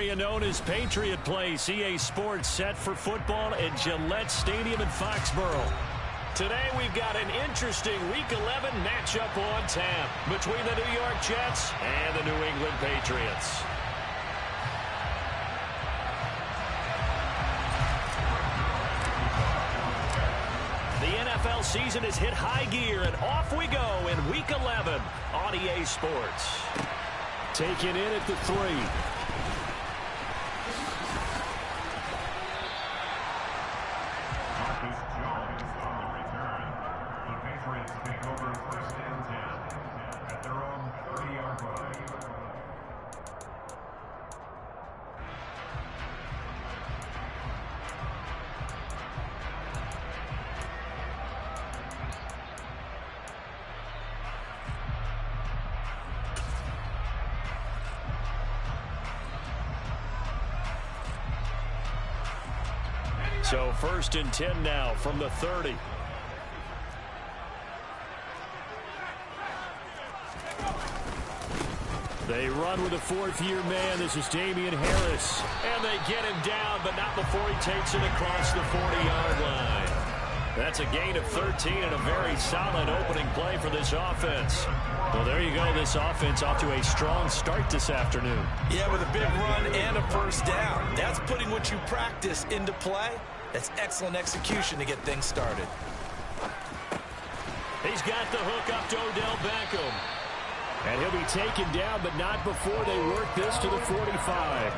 area known as Patriot Place. EA Sports set for football at Gillette Stadium in Foxborough. Today we've got an interesting Week 11 matchup on tap between the New York Jets and the New England Patriots. The NFL season has hit high gear, and off we go in Week 11 on EA Sports. Taken in at the 3. Marcus Jones on the return. The Patriots take over 1st and 10 at their own 30-yard line. So 1st and 10 now from the 30. They run with a 4th-year man. This is Damian Harris. And they get him down, but not before he takes it across the 40-yard line. That's a gain of 13 and a very solid opening play for this offense. Well, there you go. This offense off to a strong start this afternoon. Yeah, with a big run and a 1st down. That's putting what you practice into play. That's excellent execution to get things started. He's got the hook up to Odell Beckham. And he'll be taken down, but not before they work this to the 45.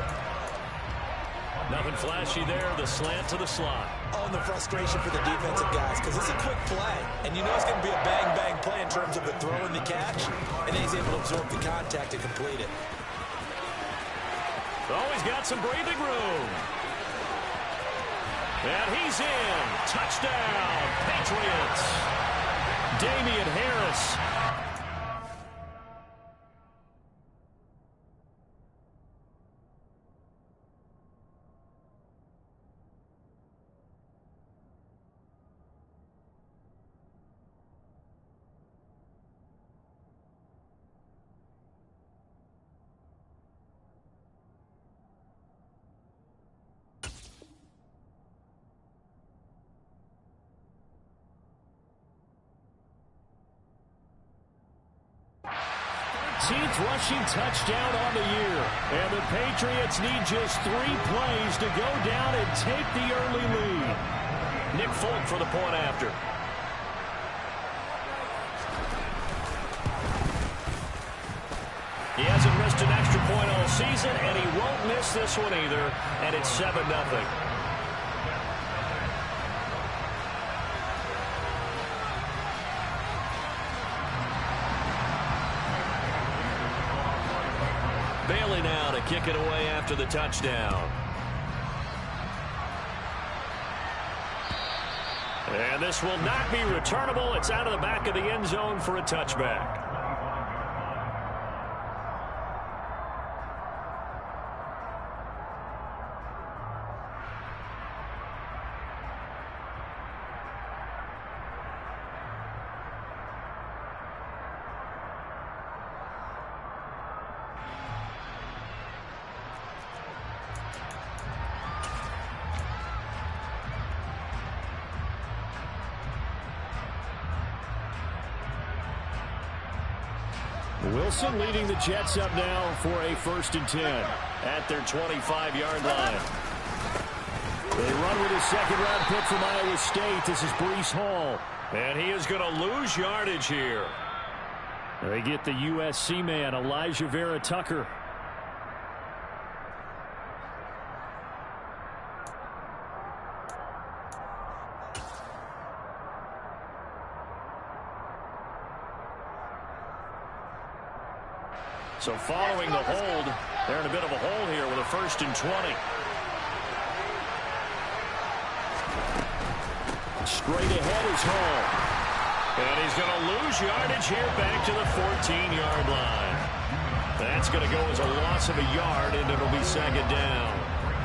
Nothing flashy there. The slant to the slot. Oh, and the frustration for the defensive guys, because it's a quick play. And you know it's going to be a bang-bang play in terms of the throw and the catch. And then he's able to absorb the contact and complete it. Oh, he's got some breathing room. And he's in. Touchdown, Patriots. Damian Harris. Rushing touchdown on the year. And the Patriots need just 3 plays to go down and take the early lead. Nick Folk for the point after. He hasn't missed an extra point all season, and he won't miss this one either. And it's 7-0. Bailey now to kick it away after the touchdown. And this will not be returnable. It's out of the back of the end zone for a touchback. Wilson leading the Jets up now for a 1st and 10 at their 25-yard line. They run with a 2nd-round pick from Iowa State. This is Breece Hall. And he is going to lose yardage here. They get the USC man, Elijah Vera Tucker. So following the hold, they're in a bit of a hole here with a 1st and 20. Straight ahead is Hall. And he's going to lose yardage here back to the 14-yard line. That's going to go as a loss of a yard, and it'll be 2nd down.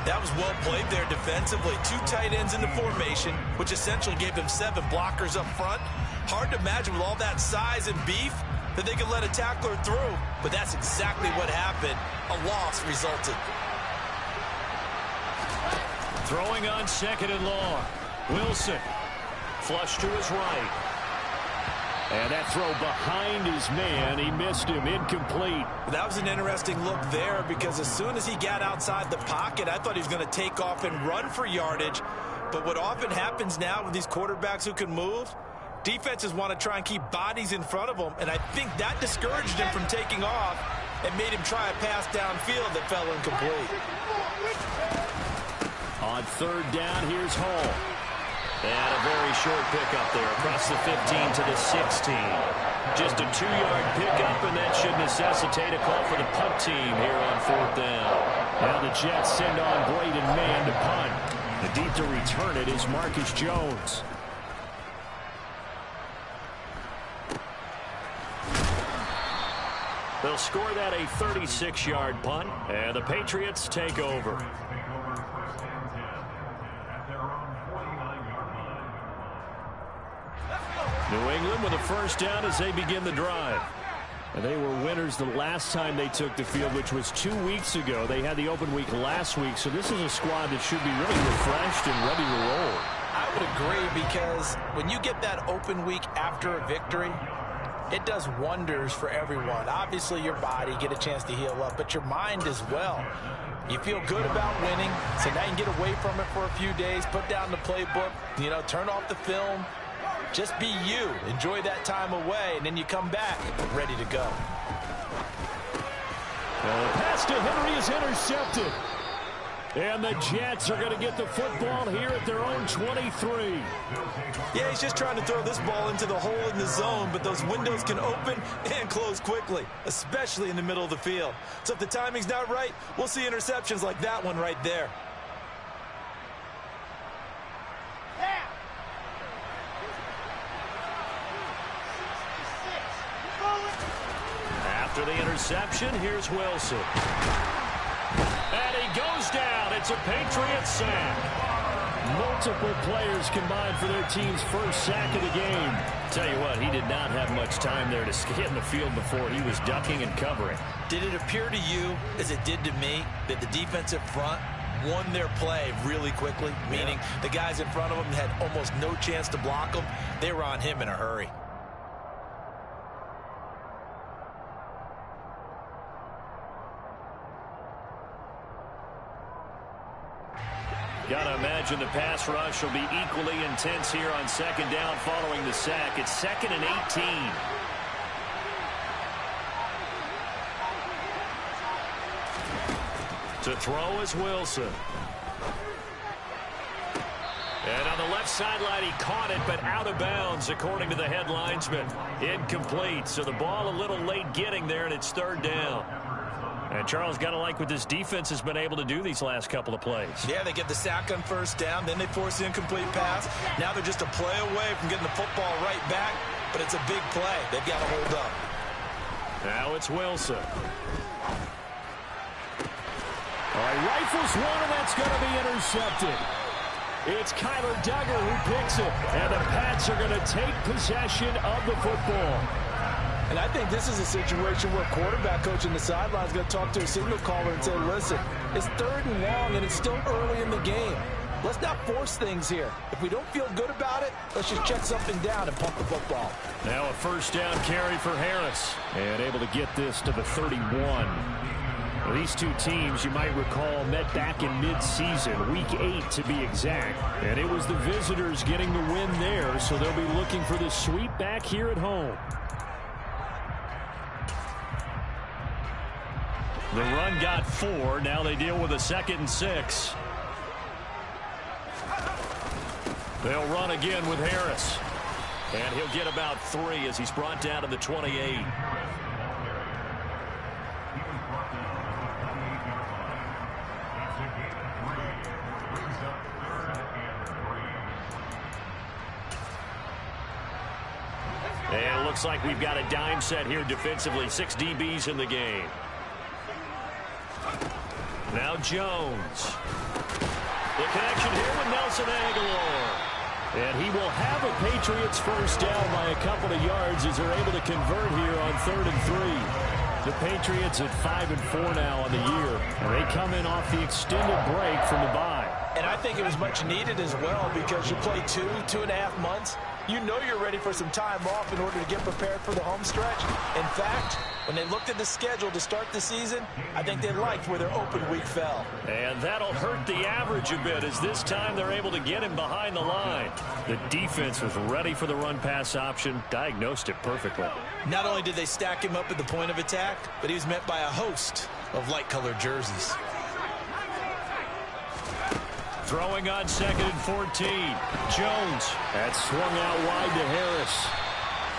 That was well played there defensively. 2 tight ends in the formation, which essentially gave them 7 blockers up front. Hard to imagine with all that size and beef that they could let a tackler through, but that's exactly what happened. A loss resulted. 2nd and 10 now from the 30. They run with a 2nd-round pick from Iowa State. This is Breece Hall. And he's going to lose yardage here back to the 14-yard line. That's going to go as a loss of a yard, and it'll be 2nd down. That was well played there defensively. 2 tight ends in the formation, which essentially gave them 7 blockers up front. Hard to imagine with all that size and beef that they could let a tackler through, but that's exactly what happened. A loss resulted. Throwing on second and long. Wilson. Flush to his right. And that throw behind his man. He missed him. Incomplete. That was an interesting look there because as soon as he got outside the pocket, I thought he was going to take off and run for yardage. But what often happens now with these quarterbacks who can move, defenses want to try and keep bodies in front of them. And I think that discouraged him from taking off and made him try a pass downfield that fell incomplete. On third down, here's Hall. And a very short pickup there across the 15 to the 16. Just a 2-yard pickup, and that should necessitate a call for the punt team here on fourth down. Now the Jets send on Braden Mann to punt. The deep to return it is Marcus Jones. They'll score that a 36-yard punt, and the Patriots take over. New England with a first down as they begin the drive. And they were winners the last time they took the field, which was 2 weeks ago. They had the open week last week, so this is a squad that should be really refreshed and ready to roll. I would agree because when you get that open week after a victory, it does wonders for everyone. Obviously, your body, get a chance to heal up, but your mind as well. You feel good about winning, so now you can get away from it for a few days, put down the playbook, turn off the film. Just be you. Enjoy that time away, and then you come back ready to go. The pass to Henry is intercepted. And the Jets are going to get the football here at their own 23. Yeah, he's just trying to throw this ball into the hole in the zone, but those windows can open and close quickly, especially in the middle of the field. So if the timing's not right, we'll see interceptions like that one right there. After the interception, here's Wilson. And he goes down. It's a Patriots sack. Multiple players combined for their team's first sack of the game. Tell you what, he did not have much time there to scan the field before he was ducking and covering. Did it appear to you, as it did to me, that the defensive front won their play really quickly? Meaning the guys in front of them had almost no chance to block them. They were on him in a hurry. Gotta imagine the pass rush will be equally intense here on second down following the sack. It's 2nd and 18. To throw is Wilson. And on the left sideline, he caught it, but out of bounds, according to the head linesman. Incomplete, so the ball a little late getting there, and it's third down. And Charles, got to like what this defense has been able to do these last couple of plays. Yeah, they get the sack on first down, then they force the incomplete pass. Now they're just a play away from getting the football right back, but it's a big play. They've got to hold up. Now it's Wilson. All right, rifles one, and that's going to be intercepted. It's Kyler Duggar who picks it, and the Pats are going to take possession of the football. And I think this is a situation where a quarterback coach in the sideline is going to talk to a signal caller and say, listen, it's 3rd and long, and it's still early in the game. Let's not force things here. If we don't feel good about it, let's just check something down and pump the football. Now a first down carry for Harris, and able to get this to the 31. These two teams, you might recall, met back in mid-season, week 8 to be exact. And it was the visitors getting the win there, so they'll be looking for the sweep back here at home. The run got 4. Now they deal with a 2nd and 6. They'll run again with Harris. And he'll get about 3 as he's brought down to the 28. And it looks like we've got a dime set here defensively. 6 DBs in the game. Now Jones. The connection here with Nelson Aguilar. And he will have a Patriots first down by a couple of yards as they're able to convert here on 3rd and 3. The Patriots at 5-4 now on the year. And they come in off the extended break from the bye. And I think it was much needed as well because you play 2.5 months. You know you're ready for some time off in order to get prepared for the home stretch. In fact, when they looked at the schedule to start the season, I think they liked where their open week fell. And that'll hurt the average a bit as this time they're able to get him behind the line. The defense was ready for the run-pass option, diagnosed it perfectly. Not only did they stack him up at the point of attack, but he was met by a host of light-colored jerseys. Throwing on 2nd and 14. Jones. That's swung out wide to Harris.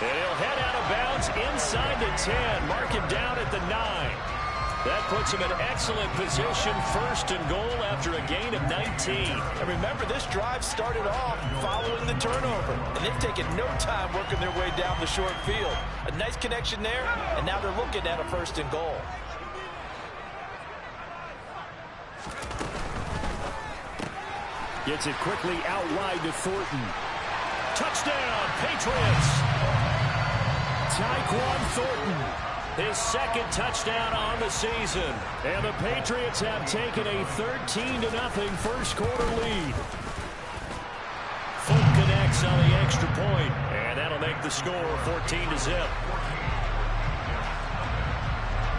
And he'll head out of bounds inside the 10. Mark him down at the 9. That puts him in excellent position. 1st and goal after a gain of 19. And remember, this drive started off following the turnover. And they've taken no time working their way down the short field. A nice connection there, and now they're looking at a 1st and goal. Gets it quickly out wide to Thornton. Touchdown, Patriots! Tyquan Thornton, his 2nd touchdown on the season. And the Patriots have taken a 13-0 first quarter lead. Fulton connects on the extra point, and that'll make the score 14-0.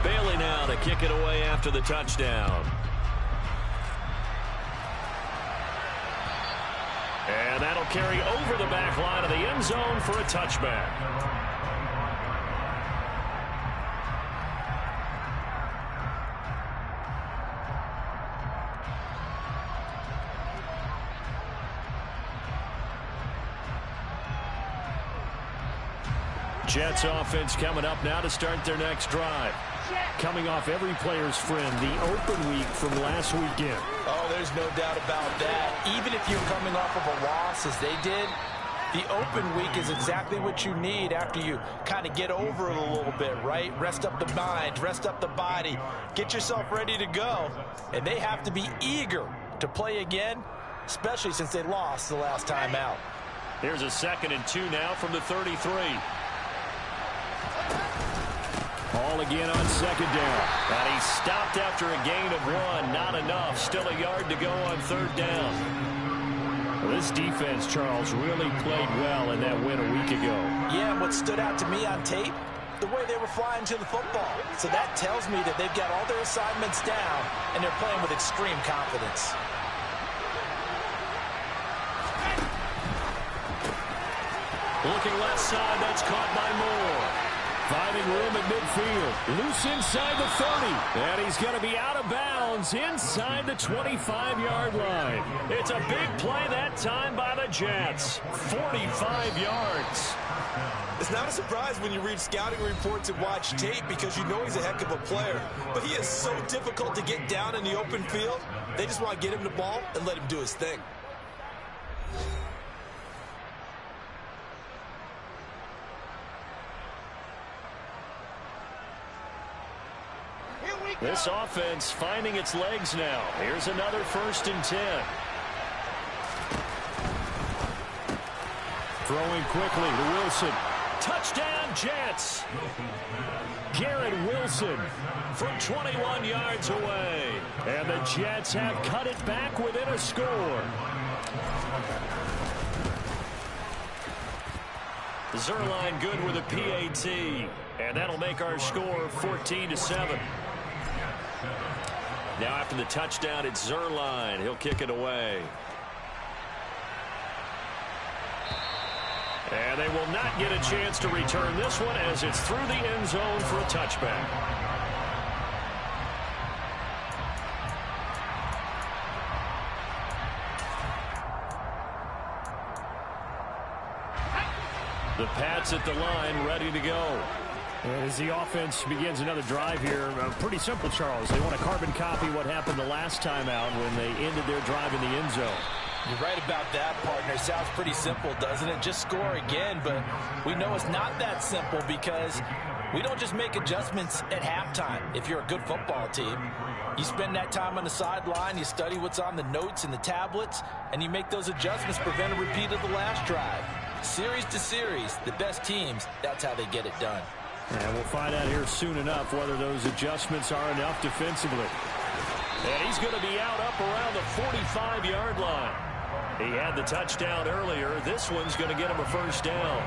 Bailey now to kick it away after the touchdown. And that'll carry over the back line of the end zone for a touchback. Jets offense coming up now to start their next drive. Coming off every player's friend, the open week from last weekend. Oh, there's no doubt about that. Even if you're coming off of a loss as they did, the open week is exactly what you need after you kind of get over it a little bit, right? Rest up the mind, rest up the body, get yourself ready to go. And they have to be eager to play again, especially since they lost the last time out. Here's a 2nd and 2 now from the 33. Ball again on 2nd down. And he stopped after a gain of 1. Not enough. Still a yard to go on 3rd down. Well, this defense, Charles, really played well in that win a week ago. Yeah, and what stood out to me on tape, the way they were flying to the football. So that tells me that they've got all their assignments down, and they're playing with extreme confidence. Looking left side, that's caught by Moore. Finding room at midfield. Loose inside the 30. And he's going to be out of bounds inside the 25-yard line. It's a big play that time by the Jets. 45 yards. It's not a surprise when you read scouting reports and watch tape because you know he's a heck of a player. But he is so difficult to get down in the open field. They just want to get him the ball and let him do his thing. This offense finding its legs now. Here's another 1st and 10. Throwing quickly to Wilson. Touchdown, Jets. Garrett Wilson from 21 yards away. And the Jets have cut it back within a score. Zuerlein good with a PAT. And that'll make our score 14-7. Now after the touchdown, it's Zuerlein. He'll kick it away. And they will not get a chance to return this one as it's through the end zone for a touchback. The Pats at the line ready to go. As the offense begins another drive here, pretty simple, Charles. They want to carbon copy what happened the last time out when they ended their drive in the end zone. You're right about that, partner. Sounds pretty simple, doesn't it? Just score again, but we know it's not that simple because we don't just make adjustments at halftime. If you're a good football team, you spend that time on the sideline, you study what's on the notes and the tablets, and you make those adjustments, prevent a repeat of the last drive. Series to series, the best teams, that's how they get it done. And we'll find out here soon enough whether those adjustments are enough defensively. And he's going to be out up around the 45-yard line. He had the touchdown earlier. This one's going to get him a first down.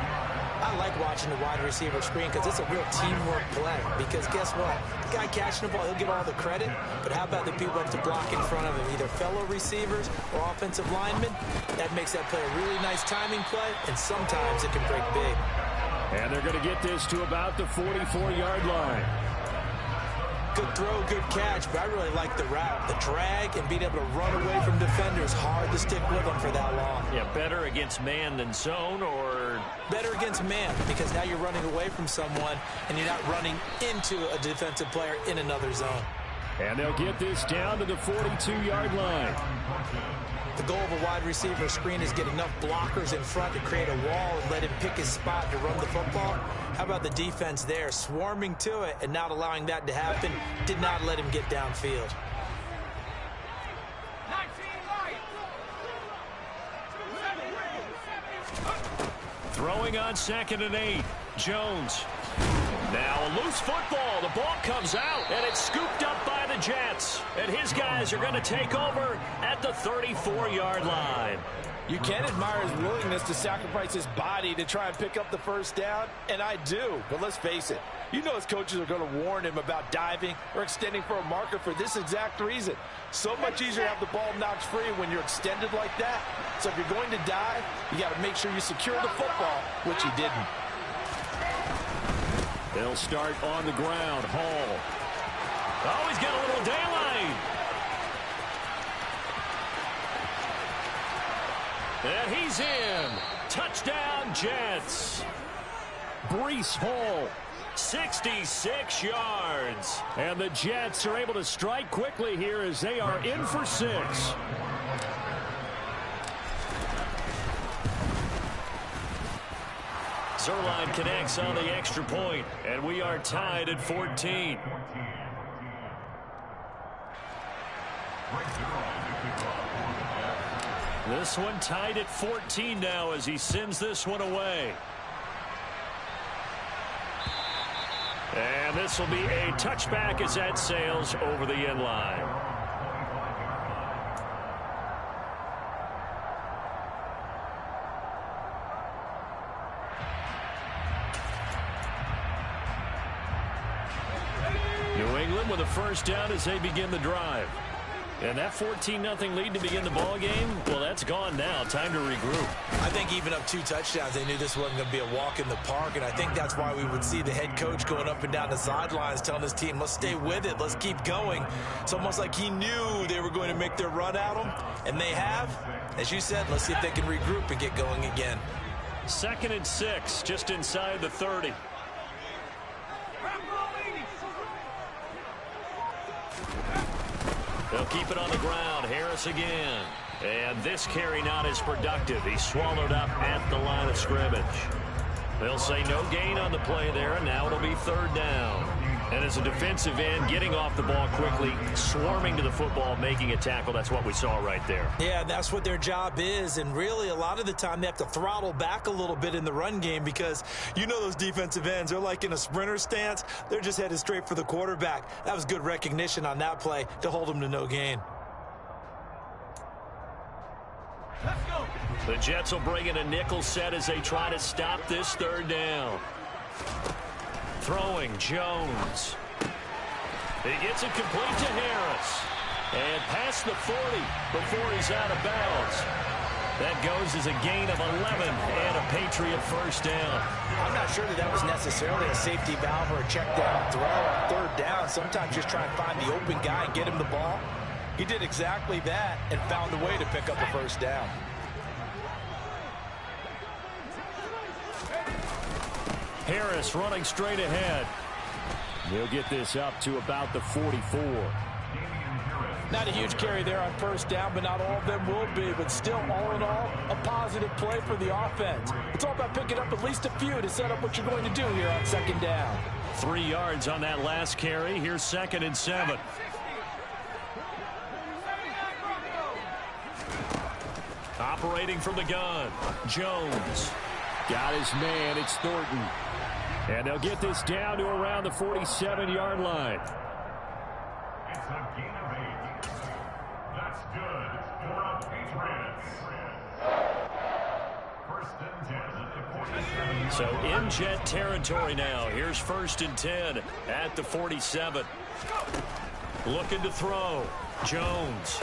I like watching the wide receiver screen because it's a real teamwork play. Because guess what? The guy catching the ball, he'll get all the credit. But how about the people that have to block in front of him, either fellow receivers or offensive linemen? That makes that play a really nice timing play, and sometimes it can break big. And they're going to get this to about the 44-yard line. Good throw, good catch, but I really like the route. The drag and being able to run away from defenders, hard to stick with them for that long. Yeah, better against man than zone, or? Better against man, because now you're running away from someone and you're not running into a defensive player in another zone. And they'll get this down to the 42-yard line. The goal of a wide receiver screen is get enough blockers in front to create a wall and let him pick his spot to run the football. How about the defense there, swarming to it and not allowing that to happen? Did not let him get downfield. Throwing on 2nd and 8. Jones. Now a loose football. The ball comes out, and it's scooped up by the Jets. And his guys are going to take over at the 34-yard line. You can admire his willingness to sacrifice his body to try and pick up the first down, and I do. But let's face it, you know his coaches are going to warn him about diving or extending for a marker for this exact reason. So much easier to have the ball knocked free when you're extended like that. So if you're going to dive, you got to make sure you secure the football, which he didn't. They'll start on the ground. Hall. Oh, he's got a little daylight. And he's in. Touchdown, Jets. Breece Hall, 66 yards. And the Jets are able to strike quickly here as they are in for 6. Zuerlein connects on the extra point, and we are tied at 14. This one tied at 14 now as he sends this one away. And this will be a touchback as that sails over the end line. New England with a first down as they begin the drive. And that 14-0 lead to begin the ball game, well, that's gone now. Time to regroup. I think even up 2 touchdowns, they knew this wasn't going to be a walk in the park, and I think that's why we would see the head coach going up and down the sidelines telling his team, let's stay with it, let's keep going. It's almost like he knew they were going to make their run at him, and they have. As you said, let's see if they can regroup and get going again. 2nd and 6, just inside the 30. They'll keep it on the ground. Harris again. And this carry not as productive. He's swallowed up at the line of scrimmage. They'll say no gain on the play there, and now it'll be 3rd down. And as a defensive end, getting off the ball quickly, swarming to the football, making a tackle, that's what we saw right there. Yeah, that's what their job is, and really a lot of the time they have to throttle back a little bit in the run game because you know those defensive ends, they're like in a sprinter stance. They're just headed straight for the quarterback. That was good recognition on that play to hold them to no gain. The Jets will bring in a nickel set as they try to stop this 3rd down. Throwing, Jones. He gets it complete to Harris. And past the 40 before he's out of bounds. That goes as a gain of 11 and a Patriot first down. I'm not sure that was necessarily a safety valve or a check down throw on 3rd down. Sometimes just try and find the open guy and get him the ball. He did exactly that and found a way to pick up a first down. Harris running straight ahead. He'll get this up to about the 44. Not a huge carry there on first down, but not all of them will be. But still, all in all, a positive play for the offense. It's all about picking up at least a few to set up what you're going to do here on 2nd down. 3 yards on that last carry. Here's 2nd and 7. Operating from the gun, Jones. Got his man, it's Thornton. And they'll get this down to around the 47-yard line. It's a gain of 8. That's good for the Patriots. First and 10 at the 47. So in Jet territory now. Here's first and 10 at the 47. Looking to throw. Jones.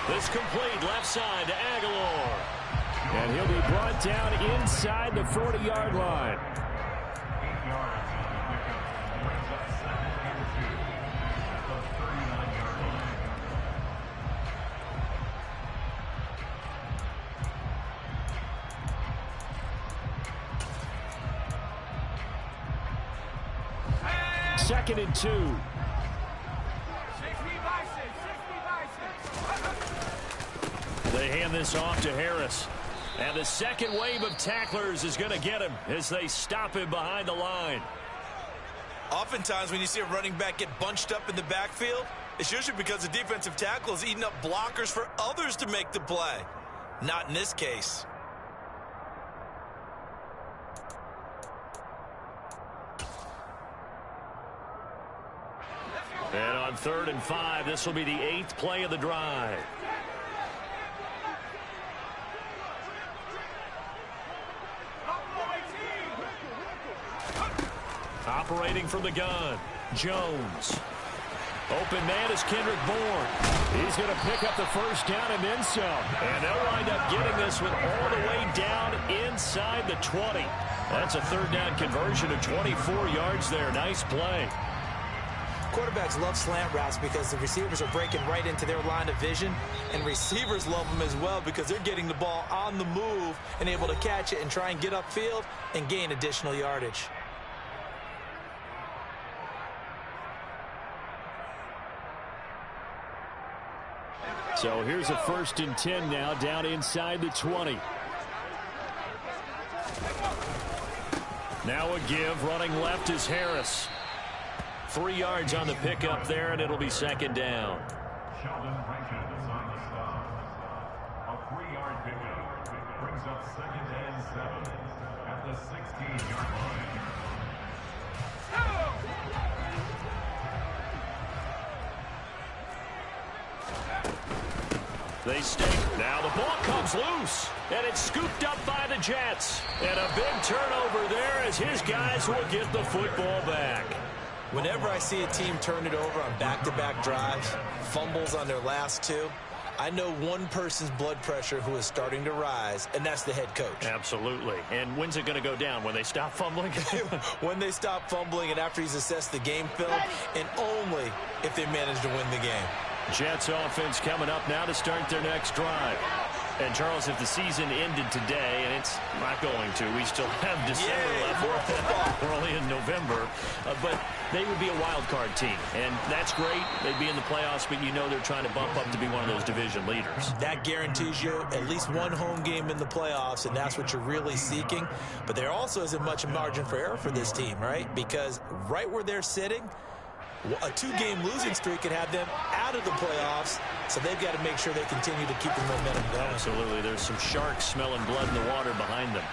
This complete left side to Aguilar. And he'll be brought down inside the 40-yard line. 8 yards on the pickup. Brings up second and 2 at the 39-yard line. Second and 2. They hand this off to Harris. And the second wave of tacklers is going to get him as they stop him behind the line. Oftentimes when you see a running back get bunched up in the backfield, it's usually because the defensive tackle is eating up blockers for others to make the play. Not in this case. And on 3rd and 5, this will be the 8th play of the drive. Operating from the gun, Jones. Open man is Kendrick Bourne. He's going to pick up the first down and then some. And they'll wind up getting this one all the way down inside the 20. That's a 3rd down conversion of 24 yards there. Nice play. Quarterbacks love slant routes because the receivers are breaking right into their line of vision, and receivers love them as well because they're getting the ball on the move and able to catch it and try and get upfield and gain additional yardage. So here's a 1st and 10 now down inside the 20. Now a give. Running left is Harris. 3 yards on the pickup there, and it'll be 2nd down. Sheldon Rankins on the stop. A 3-yard pickup brings up 2nd and 7 at the 16-yard line. They stay. Now the ball comes loose, and it's scooped up by the Jets. And a big turnover there as his guys will get the football back. Whenever I see a team turn it over on back-to-back drives, fumbles on their last 2, I know one person's blood pressure who is starting to rise, and that's the head coach. Absolutely. And when's it going to go down? When they stop fumbling? When they stop fumbling and after he's assessed the game film, and only if they manage to win the game. Jets offense coming up now to start their next drive. And, Charles, if the season ended today, and it's not going to, we still have December left. We're only in November. But they would be a wild card team. And that's great. They'd be in the playoffs, but you know they're trying to bump up to be one of those division leaders. That guarantees you at least one home game in the playoffs, and that's what you're really seeking. But there also isn't much margin for error for this team, right? Because right where they're sitting, a 2-game losing streak could have them out of the playoffs, so they've got to make sure they continue to keep the momentum going. Absolutely. There's some sharks smelling blood in the water behind them.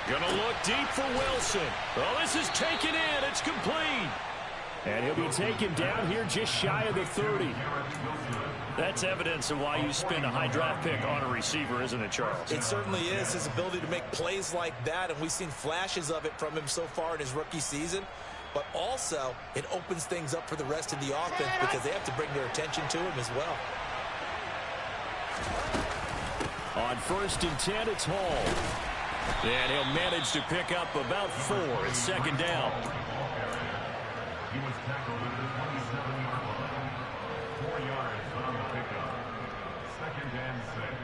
Gonna look deep for Wilson. Oh, this is taken in. It's complete. And he'll be taken down here just shy of the 30. That's evidence of why you spend a high draft pick on a receiver, isn't it, Charles? It certainly is. His ability to make plays like that, and we've seen flashes of it from him so far in his rookie season. But also, it opens things up for the rest of the offense because they have to bring their attention to him as well. On 1st and 10, it's Hall. And he'll manage to pick up about 4. It's 2nd down. He was tackled at the 27-yard line. 4 yards on the pickup. 2nd and 6.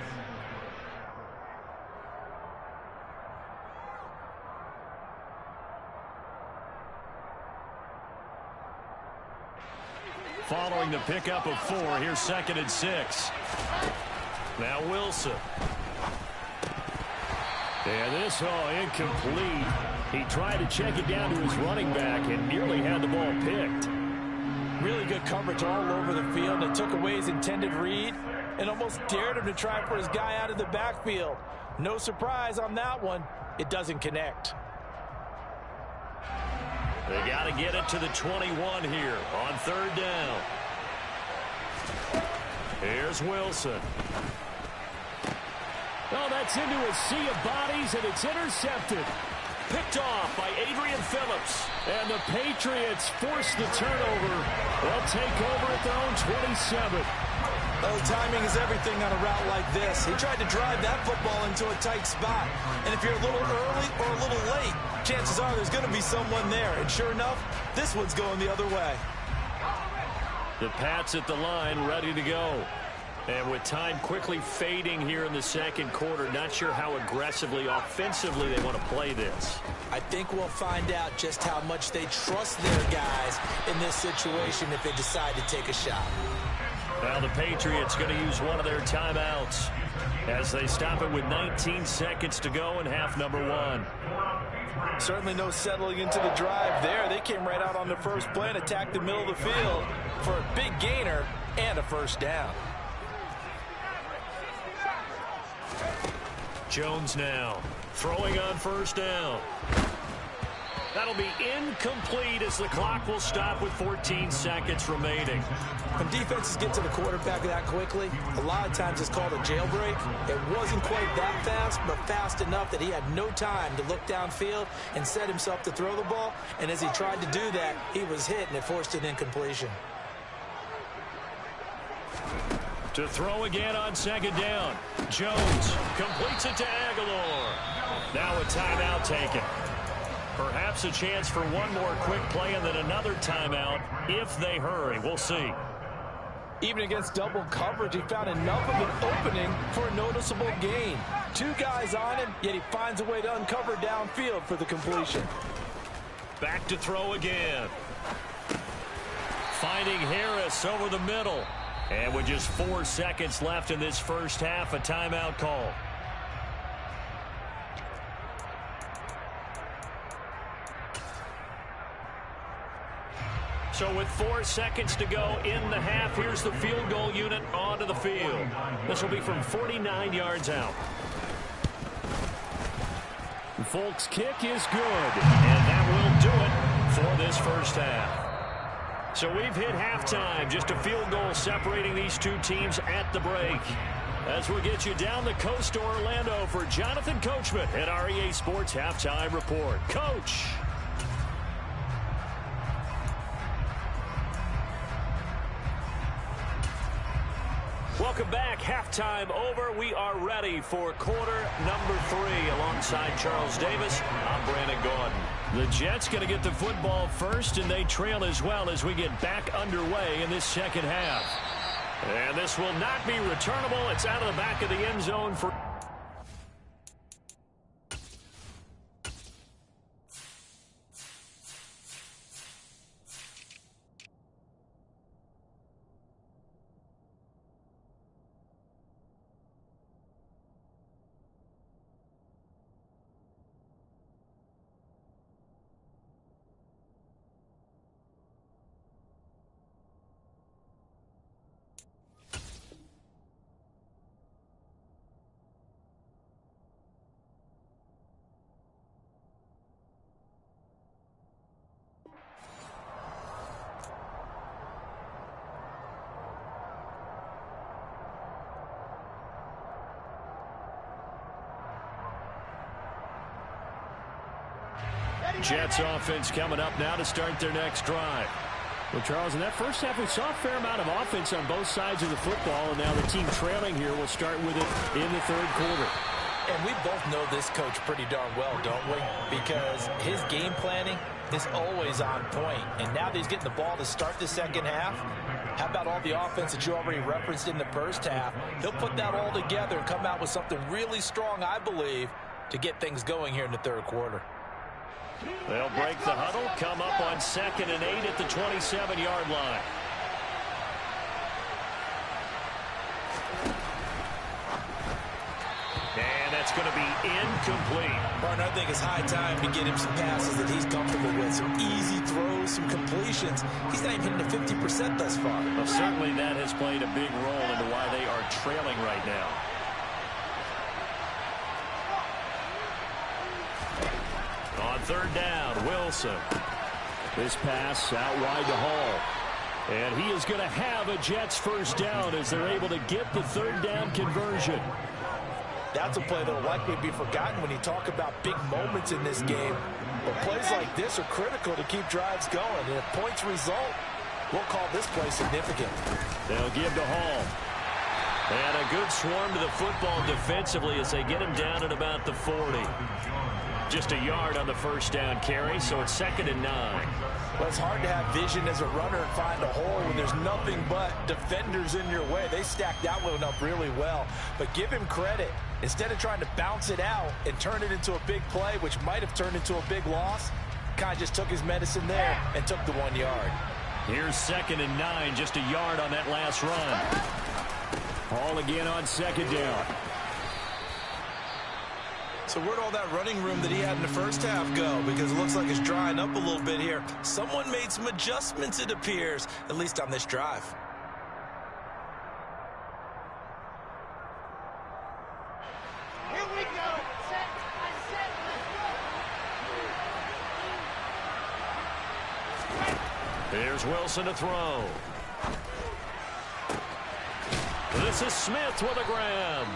Following the pickup of 4, here's 2nd and 6. Now Wilson. And this, incomplete. He tried to check it down to his running back and nearly had the ball picked. Really good coverage all over the field. It took away his intended read and almost dared him to try for his guy out of the backfield. No surprise on that one. It doesn't connect. They got to get it to the 21 here on 3rd down. Here There's Wilson. Oh, that's into a sea of bodies, and it's intercepted. Picked off by Adrian Phillips. And the Patriots force the turnover. They'll take over at their own 27. Oh, timing is everything on a route like this. He tried to drive that football into a tight spot. And if you're a little early or a little late, chances are there's going to be someone there. And sure enough, this one's going the other way. The Pats at the line, ready to go. And with time quickly fading here in the second quarter, not sure how aggressively, offensively they want to play this. I think we'll find out just how much they trust their guys in this situation if they decide to take a shot. Now the Patriots going to use one of their timeouts as they stop it with 19 seconds to go in half number one. Certainly no settling into the drive there. They came right out on the first play and attacked the middle of the field for a big gainer and a first down. Jones now throwing on first down. That'll be incomplete as the clock will stop with 14 seconds remaining. When defenses get to the quarterback that quickly, a lot of times it's called a jailbreak. It wasn't quite that fast, but fast enough that he had no time to look downfield and set himself to throw the ball. And as he tried to do that, he was hit, and it forced an incompletion. To throw again on second down. Jones completes it to Aguilar. Now a timeout taken. Perhaps a chance for one more quick play and then another timeout if they hurry. We'll see. Even against double coverage, he found enough of an opening for a noticeable gain. Two guys on him, yet he finds a way to uncover downfield for the completion. Back to throw again. Finding Harris over the middle. And with just 4 seconds left in this first half, a timeout call. So with 4 seconds to go in the half, here's the field goal unit onto the field. This will be from 49 yards out. Folk's kick is good, and that will do it for this first half. So we've hit halftime, just a field goal separating these two teams at the break. As we get you down the coast to Orlando for Jonathan Coachman at our EA Sports Halftime Report. Coach. Welcome back. Halftime over. We are ready for quarter number 3 alongside Charles Davis. I'm Brandon Gordon. The Jets going to get the football first, and they trail as well as we get back underway in this second half. And this will not be returnable. It's out of the back of the end zone for... Jets offense coming up now to start their next drive. Well, Charles, in that first half, we saw a fair amount of offense on both sides of the football, and now the team trailing here will start with it in the third quarter. And we both know this coach pretty darn well, don't we? Because his game planning is always on point. And now that he's getting the ball to start the second half, how about all the offense that you already referenced in the first half? He'll put that all together and come out with something really strong, I believe, to get things going here in the third quarter. They'll break the huddle, come up on 2nd and 8 at the 27-yard line. And that's going to be incomplete. Partner, I think it's high time to get him some passes that he's comfortable with. Some easy throws, some completions. He's not even hitting the 50% thus far. Well, certainly that has played a big role into why they are trailing right now. On third down, Wilson. This pass out wide to Hall. And he is going to have a Jets first down as they're able to get the third down conversion. That's a play that will likely be forgotten when you talk about big moments in this game. But plays like this are critical to keep drives going. And if points result, we'll call this play significant. They'll give to Hall. And a good swarm to the football defensively as they get him down at about the 40. Just a yard on the first down carry, so it's 2nd and 9. Well, it's hard to have vision as a runner and find a hole when there's nothing but defenders in your way. They stacked that one up really well. But give him credit. Instead of trying to bounce it out and turn it into a big play, which might have turned into a big loss, kind of just took his medicine there and took the 1 yard. Here's 2nd and 9, just a yard on that last run. Hall again on 2nd down. So where'd all that running room that he had in the first half go? Because it looks like it's drying up a little bit here. Someone made some adjustments, it appears, at least on this drive. Here we go. Set, let's go. Here's Wilson to throw. This is Smith with a grab.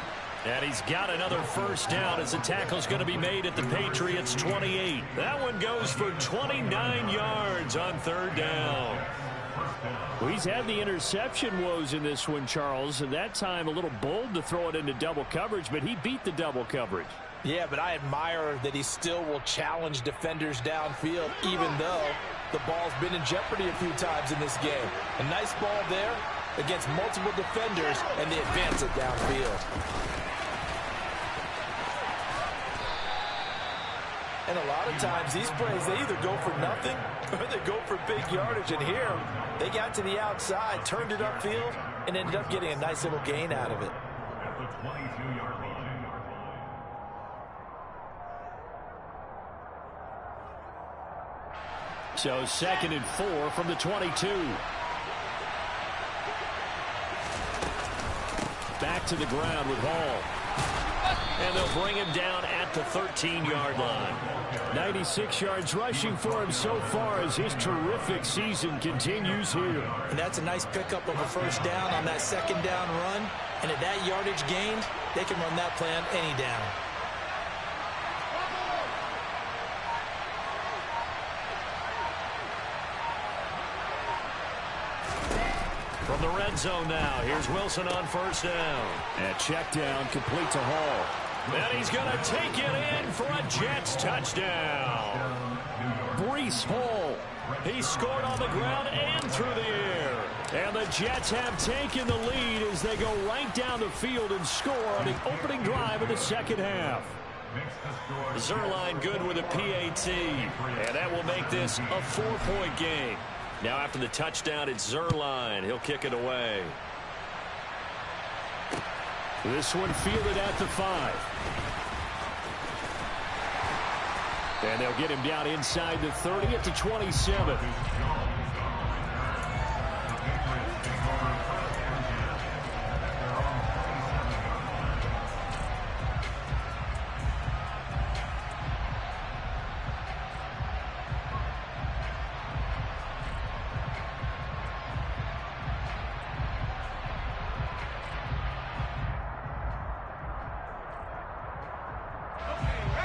And he's got another first down as the tackle's going to be made at the Patriots 28. That one goes for 29 yards on 3rd down. Well, he's had the interception woes in this one, Charles, and that time a little bold to throw it into double coverage, but he beat the double coverage. Yeah, but I admire that he still will challenge defenders downfield, even though the ball's been in jeopardy a few times in this game. A nice ball there against multiple defenders, and they advance it downfield. And a lot of times, these plays, they either go for nothing or they go for big yardage. And here, they got to the outside, turned it upfield, and ended up getting a nice little gain out of it. At the 22-yard line. So 2nd and 4 from the 22. Back to the ground with Hall. And they'll bring him down at the 13-yard line. 96 yards rushing for him so far as his terrific season continues here. And that's a nice pickup of a first down on that 2nd down run. And at that yardage gained, they can run that play on any down. From the red zone now, here's Wilson on first down. And check down, complete to Hall. And he's going to take it in for a Jets touchdown. Breece Hall. He scored on the ground and through the air. And the Jets have taken the lead as they go right down the field and score on the opening drive of the second half. Zuerlein good with a PAT. And that will make this a 4-point game. Now after the touchdown, it's Zuerlein. He'll kick it away. This one fielded at the 5. And they'll get him down inside the 30 at the 27.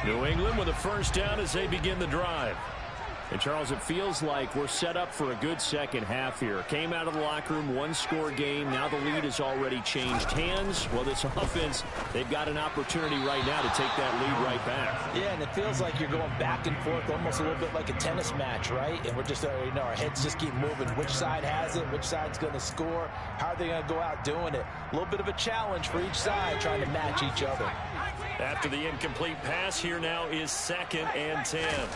New England with a first down as they begin the drive. And, Charles, it feels like we're set up for a good second half here. Came out of the locker room, one-score game. Now the lead has already changed hands. Well, this offense, they've got an opportunity right now to take that lead right back. Yeah, and it feels like you're going back and forth almost a little bit like a tennis match, right? And we're just, our heads just keep moving. Which side has it? Which side's going to score? How are they going to go out doing it? A little bit of a challenge for each side trying to match each other. After the incomplete pass, here now is 2nd and 10.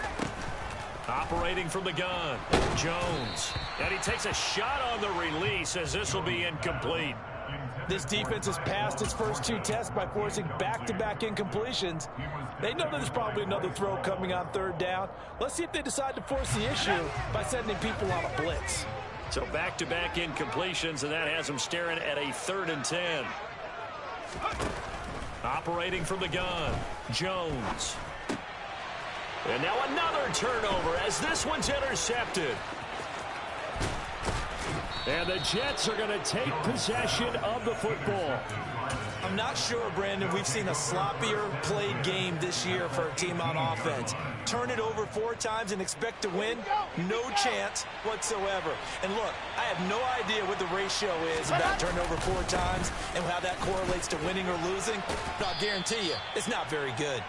Operating from the gun, Jones. And he takes a shot on the release as this will be incomplete. This defense has passed its first 2 tests by forcing back-to-back incompletions. They know that there's probably another throw coming on 3rd down. Let's see if they decide to force the issue by sending people on a blitz. So back-to-back incompletions, and that has them staring at a 3rd and 10. Operating from the gun, Jones. And now another turnover as this one's intercepted. And the Jets are going to take possession of the football. I'm not sure, Brandon, we've seen a sloppier played game this year for a team on offense. Turn it over 4 times and expect to win? No chance whatsoever. And look, I have no idea what the ratio is about turning over 4 times and how that correlates to winning or losing. But I'll guarantee you, it's not very good.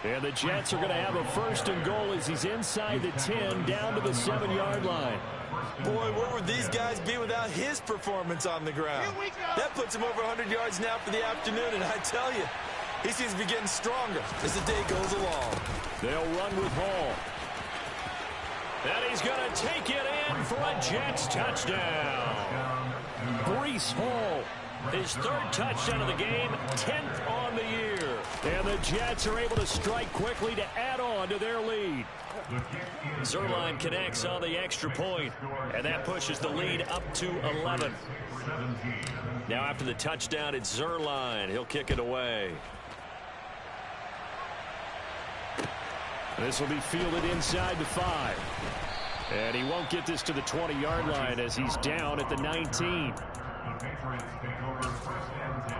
And the Jets are going to have a 1st and goal as he's inside the 10, down to the 7-yard line. Boy, where would these guys be without his performance on the ground? That puts him over 100 yards now for the afternoon, and I tell you, he seems to be getting stronger as the day goes along. They'll run with Hall. And he's going to take it in for a Jets touchdown. Breece Hall, his 3rd touchdown of the game, 10th on the year. And the Jets are able to strike quickly to add on to their lead. Zuerlein connects on the extra point, and that pushes the lead up to 11. Now after the touchdown, it's Zuerlein. He'll kick it away. This will be fielded inside the 5. And he won't get this to the 20-yard line as he's down at the 19. The Patriots take over 1st and 10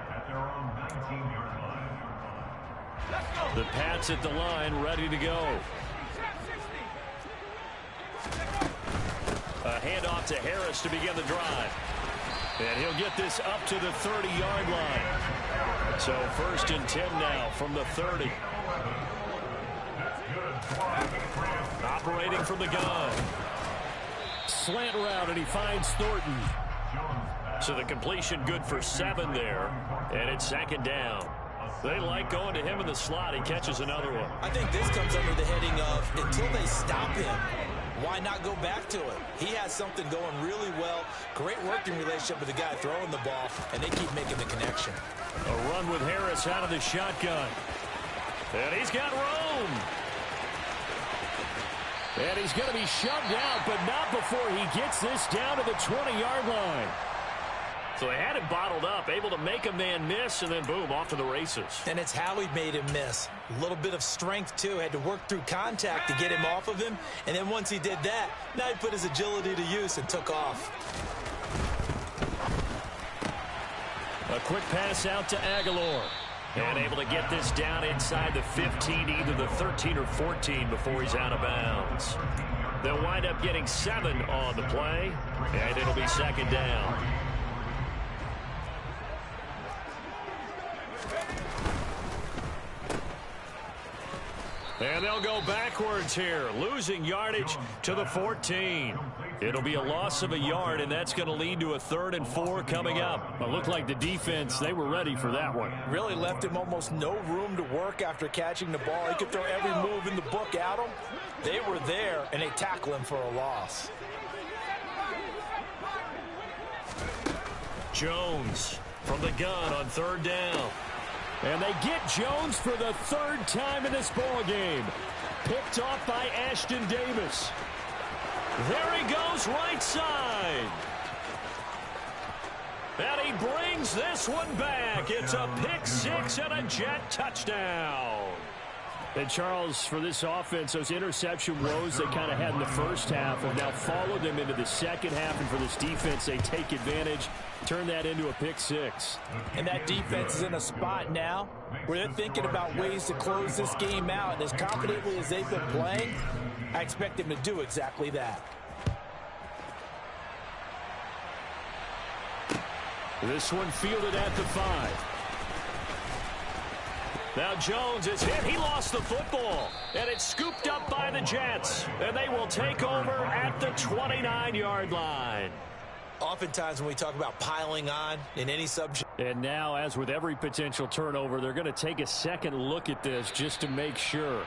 at their own 19-yard line. The Pats at the line, ready to go. A handoff to Harris to begin the drive. And he'll get this up to the 30-yard line. So 1st and 10 now from the 30. Operating from the gun. Slant route, and he finds Thornton. So the completion good for 7 there. And it's 2nd down. They like going to him in the slot. He catches another one. I think this comes under the heading of until they stop him, why not go back to it? He has something going really well. Great working relationship with the guy throwing the ball, and they keep making the connection. A run with Harris out of the shotgun. And he's got room. And he's going to be shoved out, but not before he gets this down to the 20-yard line. So they had him bottled up, able to make a man miss, and then boom, off to the races. And it's how he made him miss. A little bit of strength, too. Had to work through contact to get him off of him. And then once he did that, now he put his agility to use and took off. A quick pass out to Aguilar. And able to get this down inside the 15, either the 13 or 14 before he's out of bounds. They'll wind up getting 7 on the play, and it'll be 2nd down. And they'll go backwards here, losing yardage to the 14. It'll be a loss of a yard, and that's going to lead to a 3rd and 4 coming up. It looked like the defense, they were ready for that one. Really left him almost no room to work after catching the ball. He could throw every move in the book at him. They were there, and they tackle him for a loss. Jones from the gun on 3rd down. And they get Jones for the 3rd time in this ball game. Picked off by Ashton Davis. There he goes, right side. And he brings this one back. It's a pick 6 and a Jet touchdown. And Charles, for this offense, those interception woes they kind of had in the first half have now followed them into the second half. And for this defense, they take advantage, turn that into a pick 6. And that defense is in a spot now where they're thinking about ways to close this game out. And as confidently as they've been playing, I expect them to do exactly that. This one fielded at the 5. Now Jones is hit. He lost the football. And it's scooped up by the Jets. And they will take over at the 29-yard line. Oftentimes when we talk about piling on in any subject. And now, as with every potential turnover, they're going to take a second look at this just to make sure.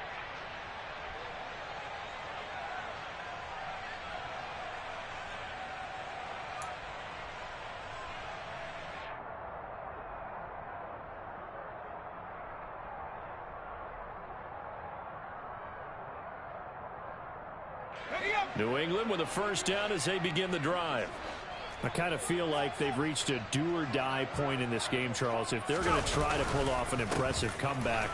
New England with a 1st down as they begin the drive. I kind of feel like they've reached a do-or-die point in this game, Charles. If they're going to try to pull off an impressive comeback,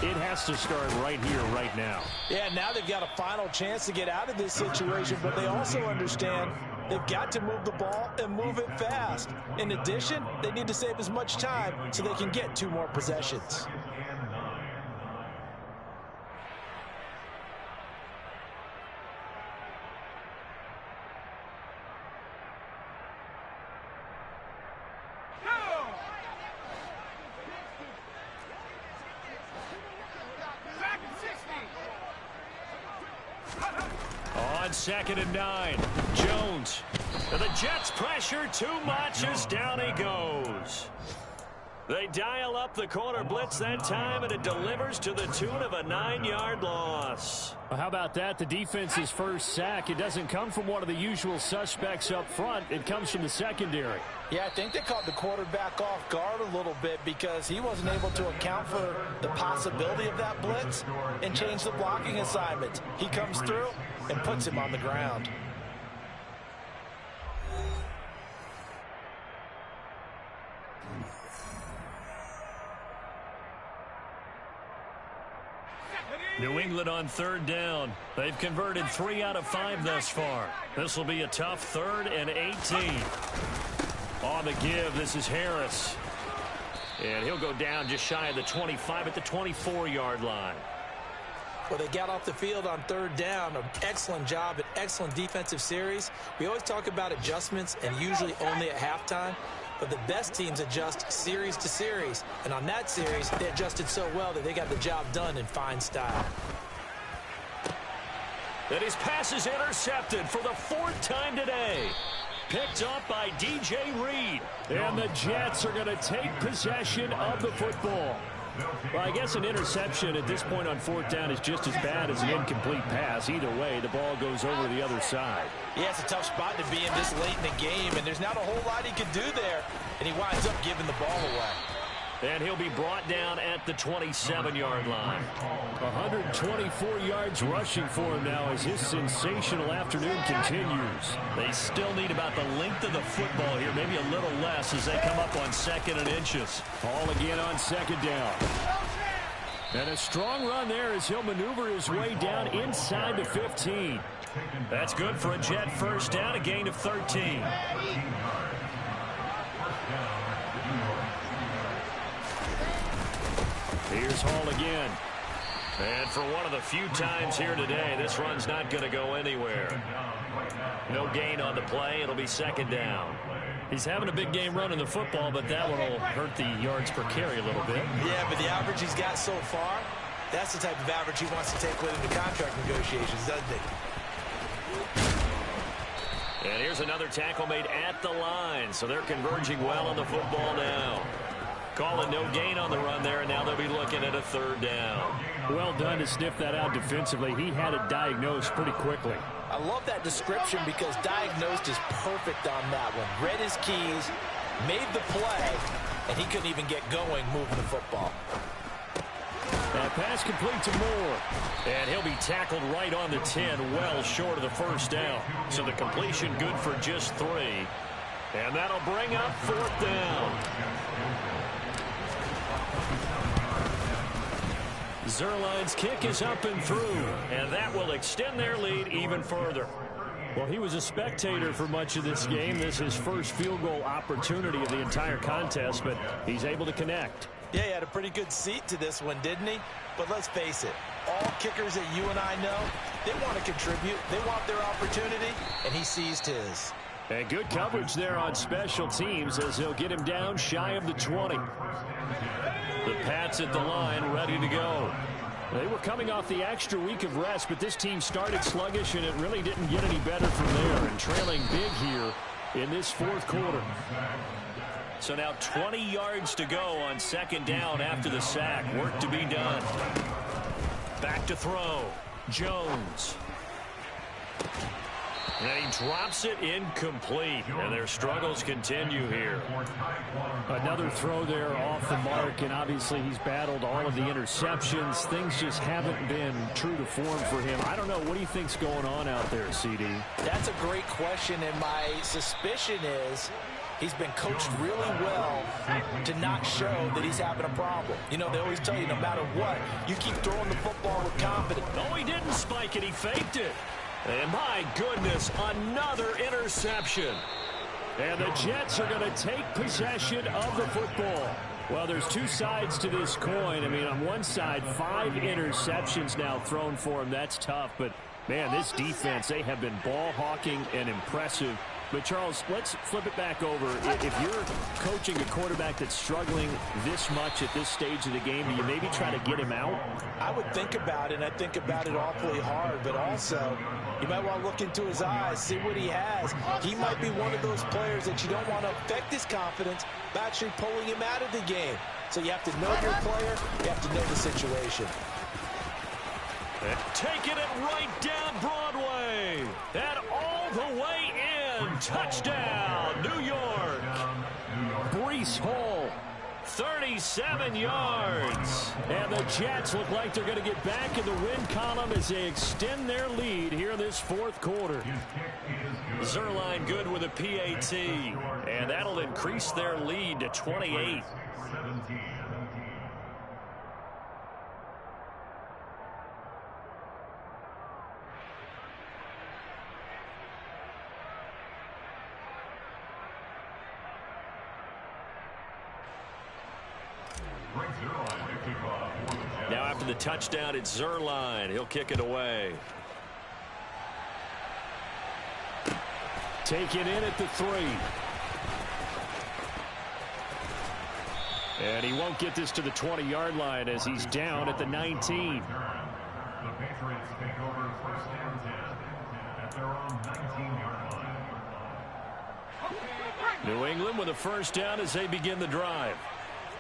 it has to start right here, right now. Yeah, now they've got a final chance to get out of this situation, but they also understand They've got to move the ball and move it fast. In addition, they need to save as much time so they can get 2 more possessions. On 2nd and 9, Jones. The Jets pressure too much as down he goes. They dial up the corner blitz that time, and it delivers to the tune of a 9-yard loss. Well, how about that? The defense's first sack. It doesn't come from one of the usual suspects up front. It comes from the secondary. Yeah, I think they caught the quarterback off guard a little bit because he wasn't able to account for the possibility of that blitz and change the blocking assignment. He comes through and puts him on the ground. New England on 3rd down. They've converted 3 out of 5 thus far. This will be a tough 3rd and 18. On the give, this is Harris. And he'll go down just shy of the 25 at the 24-yard line. Well, they got off the field on 3rd down. An excellent job, an excellent defensive series. We always talk about adjustments and usually only at halftime. But the best teams adjust series to series. And on that series, they adjusted so well that they got the job done in fine style. And his pass is intercepted for the 4th time today. Picked up by DJ Reed. And the Jets are going to take possession of the football. Well, I guess an interception at this point on 4th down is just as bad as an incomplete pass. Either way, the ball goes over the other side. Yeah, it's a tough spot to be in this late in the game, and there's not a whole lot he could do there, and he winds up giving the ball away. And he'll be brought down at the 27-yard line. 124 yards rushing for him now as his sensational afternoon continues. They still need about the length of the football here, maybe a little less as they come up on 2nd and inches. Ball again on 2nd down. And a strong run there as he'll maneuver his way down inside the 15. That's good for a Jet first down, a gain of 13. Here's Hall again. And for one of the few times here today, this run's not going to go anywhere. No gain on the play. It'll be 2nd down. He's having a big game running the football, but that one will hurt the yards per carry a little bit. Yeah, but the average he's got so far, that's the type of average he wants to take with him to contract negotiations, doesn't he? And here's another tackle made at the line, so they're converging well on the football now. Calling no gain on the run there, and now they'll be looking at a 3rd down. Well done to sniff that out defensively. He had it diagnosed pretty quickly. I love that description because diagnosed is perfect on that one. Read his keys, made the play, and he couldn't even get going moving the football. That pass complete to Moore. And he'll be tackled right on the 10, well short of the 1st down. So the completion good for just 3. And that'll bring up 4th down. Zuerlein's kick is up and through, and that will extend their lead even further. Well, he was a spectator for much of this game. This is his first field goal opportunity of the entire contest, but he's able to connect. Yeah, he had a pretty good seat to this one, didn't he? But let's face it, all kickers that you and I know, they want to contribute. They want their opportunity, and he seized his. And good coverage there on special teams as they'll get him down shy of the 20. The Pats at the line, ready to go. They were coming off the extra week of rest, but this team started sluggish, and it really didn't get any better from there. And trailing big here in this 4th quarter. So now 20 yards to go on 2nd down after the sack. Work to be done. Back to throw. Jones. And he drops it incomplete. And their struggles continue here. Another throw there off the mark, and obviously he's battled all of the interceptions. Things just haven't been true to form for him. I don't know. What do you think's going on out there, CD? That's a great question, and my suspicion is he's been coached really well to not show that he's having a problem. You know, they always tell you no matter what, you keep throwing the football with confidence. No, he didn't spike it. He faked it. And my goodness, another interception. And the Jets are going to take possession of the football. Well, there's two sides to this coin. I mean, on one side, 5 interceptions now thrown for him. That's tough. But, man, this defense, they have been ball hawking and impressive. But, Charles, let's flip it back over. If you're coaching a quarterback that's struggling this much at this stage of the game, do you maybe try to get him out? I would think about it, and I think about it awfully hard. But also, you might want to look into his eyes, see what he has. He might be one of those players that you don't want to affect his confidence by actually pulling him out of the game. So you have to know your player. You have to know the situation. Taking it right down Broadway. And all the way in. Touchdown, New York. Breece Hall, 37 yards. And the Jets look like they're going to get back in the win column as they extend their lead here in this fourth quarter. Zuerlein good with a PAT. And that'll increase their lead to 28. Now after the touchdown, it's Zuerlein. He'll kick it away. Taken in at the 3. And he won't get this to the 20-yard line as he's down at the 19. The Patriots take over first and 10 at their own 19-yard line. New England with a first down as they begin the drive.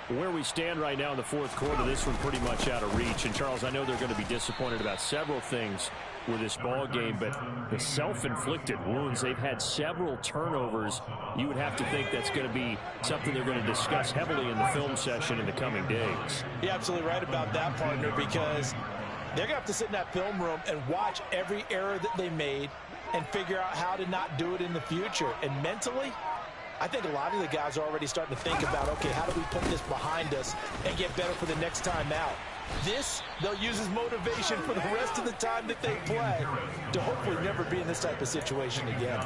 Where we stand right now in the fourth quarter, this one pretty much out of reach. And, Charles, I know they're going to be disappointed about several things with this ball game, but the self-inflicted wounds, they've had several turnovers. You would have to think that's going to be something they're going to discuss heavily in the film session in the coming days. You're absolutely right about that, partner, because they're going to have to sit in that film room and watch every error that they made and figure out how to not do it in the future. And mentally, I think a lot of the guys are already starting to think about, okay, how do we put this behind us and get better for the next time out? This, they'll use as motivation for the rest of the time that they play to hopefully never be in this type of situation again.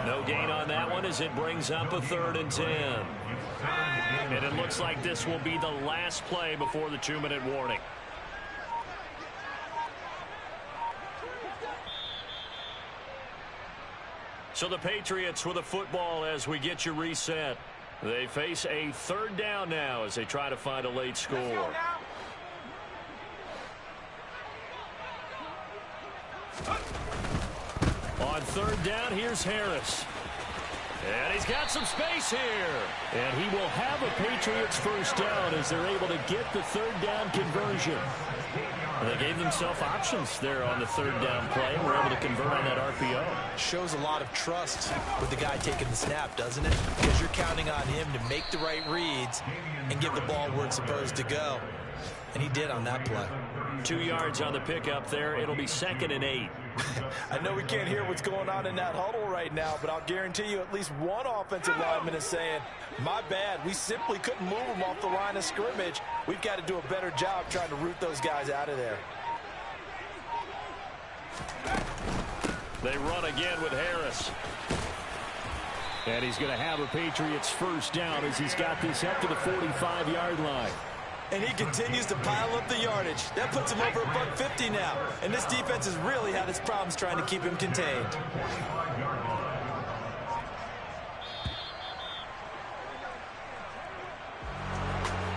No gain on that one as it brings up a 3rd and 10. And it looks like this will be the last play before the 2-minute warning. So the Patriots with a football as we get you reset. They face a 3rd down now as they try to find a late score. On 3rd down, here's Harris. And he's got some space here. And he will have a Patriots first down as they're able to get the 3rd down conversion. And they gave themselves options there on the 3rd down play and were able to convert on that RPO. Shows a lot of trust with the guy taking the snap, doesn't it? Because you're counting on him to make the right reads and get the ball where it's supposed to go. And he did on that play. 2 yards on the pickup there. It'll be 2nd and 8. I know we can't hear what's going on in that huddle right now, but I'll guarantee you at least one offensive lineman is saying, my bad, we simply couldn't move them off the line of scrimmage. We've got to do a better job trying to root those guys out of there. They run again with Harris. And he's going to have a Patriots first down as he's got this up to the 45-yard line. And he continues to pile up the yardage. That puts him over $150 now. And this defense has really had its problems trying to keep him contained.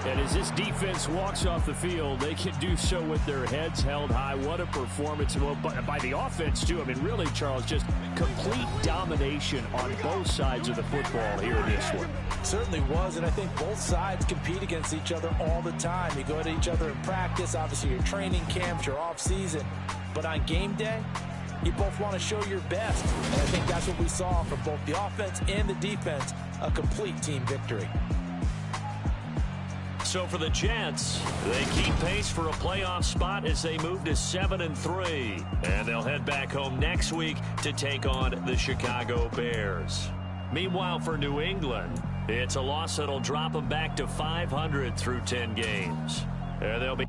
And as this defense walks off the field, they can do so with their heads held high. What a performance by the offense, too. I mean, really, Charles, just complete domination on both sides of the football here in this one. Certainly was, and I think both sides compete against each other all the time. You go to each other in practice, obviously your training camps, your off-season. But on game day, you both want to show your best. And I think that's what we saw from both the offense and the defense, a complete team victory. So for the Jets, they keep pace for a playoff spot as they move to 7-3. And they'll head back home next week to take on the Chicago Bears. Meanwhile, for New England, it's a loss that'll drop them back to 500 through 10 games. And they'll be